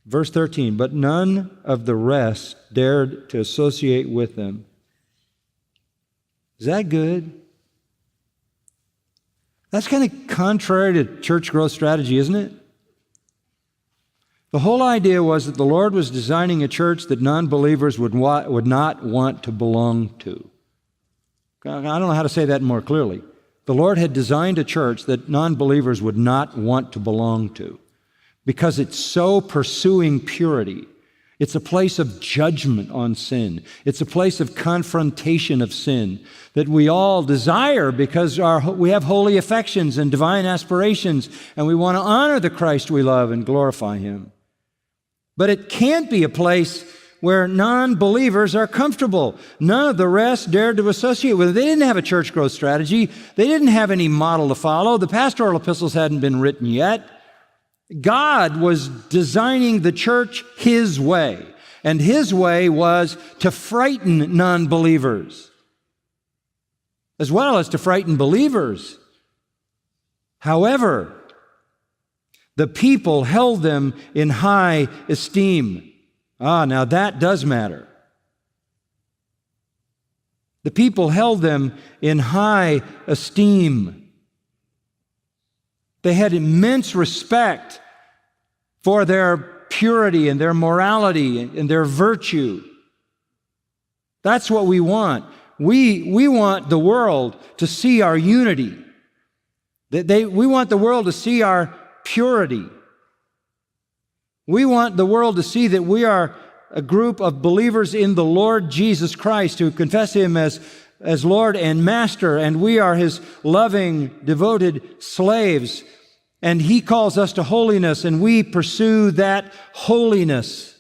Verse 13, but none of the rest dared to associate with them. Is that good? That's kind of contrary to church growth strategy, isn't it? The whole idea was that the Lord was designing a church that non-believers would not want to belong to. I don't know how to say that more clearly. The Lord had designed a church that non-believers would not want to belong to because it's so pursuing purity. It's a place of judgment on sin. It's a place of confrontation of sin that we all desire because we have holy affections and divine aspirations, and we want to honor the Christ we love and glorify Him. But it can't be a place where non-believers are comfortable. None of the rest dared to associate with it. They didn't have a church growth strategy. They didn't have any model to follow. The pastoral epistles hadn't been written yet. God was designing the church His way, and His way was to frighten non-believers, as well as to frighten believers. However, the people held them in high esteem. Now that does matter. The people held them in high esteem. They had immense respect for their purity and their morality and their virtue. That's what we want. We want the world to see our unity. We want the world to see our purity. We want the world to see that we are a group of believers in the Lord Jesus Christ who confess Him as Lord and Master, and we are His loving, devoted slaves. And He calls us to holiness, and we pursue that holiness.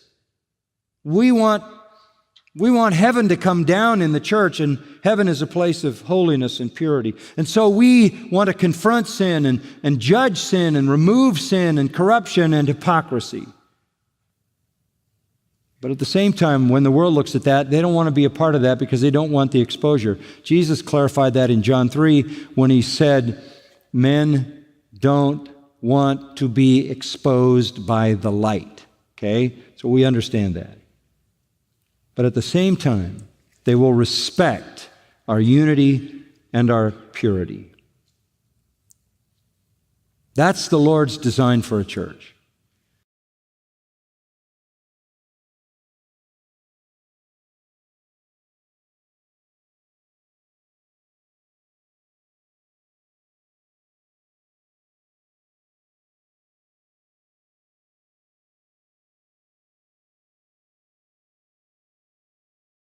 We want heaven to come down in the church, and heaven is a place of holiness and purity. And so we want to confront sin and judge sin and remove sin and corruption and hypocrisy. But at the same time, when the world looks at that, they don't want to be a part of that because they don't want the exposure. Jesus clarified that in John 3 when He said, men don't want to be exposed by the light. Okay? So we understand that. But at the same time, they will respect our unity and our purity. That's the Lord's design for a church.